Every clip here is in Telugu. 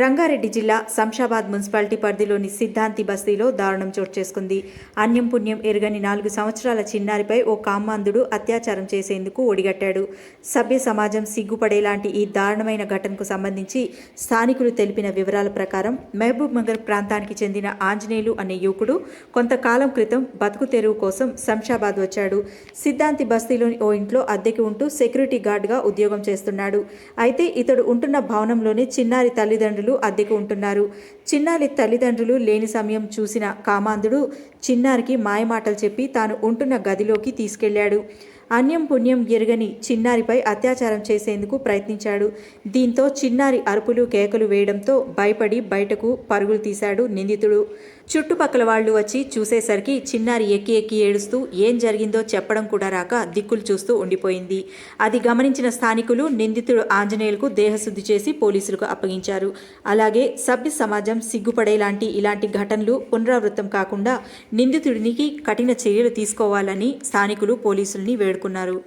రంగారెడ్డి జిల్లా శంషాబాద్ మున్సిపాలిటీ పరిధిలోని సిద్ధాంతి బస్తీలో దారుణం చోటు చేసుకుంది. అన్యం పుణ్యం ఎరుగని 4 సంవత్సరాల చిన్నారిపై ఓ కామాంధుడు అత్యాచారం చేసేందుకు ఒడిగట్టాడు. సభ్య సమాజం సిగ్గుపడేలాంటి ఈ దారుణమైన ఘటనకు సంబంధించి స్థానికులు తెలిపిన వివరాల ప్రకారం మహబూబ్ నగర్ ప్రాంతానికి చెందిన ఆంజనేయులు అనే యువకుడు కొంతకాలం క్రితం బతుకు తెరువు కోసం శంషాబాద్ వచ్చాడు. సిద్ధాంతి బస్తీలోని ఓ ఇంట్లో అద్దెకి ఉంటూ సెక్యూరిటీ గార్డ్గా ఉద్యోగం చేస్తున్నాడు. అయితే ఇతడు ఉంటున్న భవనంలోనే చిన్నారి తల్లిదండ్రులు అద్దెకు ఉంటున్నారు. చిన్నారి తల్లిదండ్రులు లేని సమయం చూసిన కామాంధుడు చిన్నారికి మాయమాటలు చెప్పి తాను ఉంటున్న గదిలోకి తీసుకెళ్లాడు. అన్యం పుణ్యం ఎరుగని చిన్నారిపై అత్యాచారం చేసేందుకు ప్రయత్నించాడు. దీంతో చిన్నారి అరుపులు కేకలు వేయడంతో భయపడి బయటకు పరుగులు తీశాడు నిందితుడు. చుట్టుపక్కల వాళ్లు వచ్చి చూసేసరికి చిన్నారి ఎక్కి ఎక్కి ఏడుస్తూ ఏం జరిగిందో చెప్పడం కూడా రాక దిక్కులు చూస్తూ ఉండిపోయింది. అది గమనించిన స్థానికులు నిందితుడు ఆంజనేయులకు దేహశుద్ధి చేసి పోలీసులకు అప్పగించారు. అలాగే సభ్య సమాజం సిగ్గుపడేలాంటి ఇలాంటి ఘటనలు పునరావృతం కాకుండా నిందితుడికి కఠిన చర్యలు తీసుకోవాలని స్థానికులు పోలీసుల్ని వేడుకున్నారు.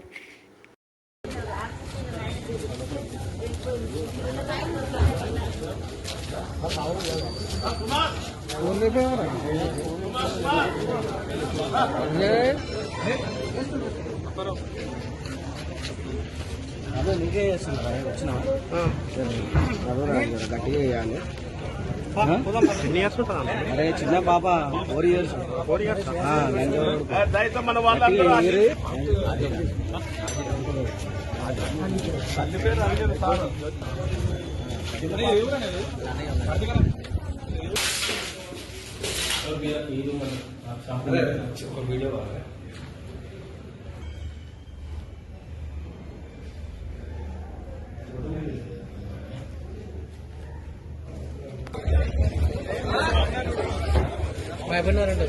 అదే నీకే చేస్తున్నా వచ్చినా గట్టిగా వేయాలి. అరే చిన్న పాప 4 years వీడియో అయిపోయినారంట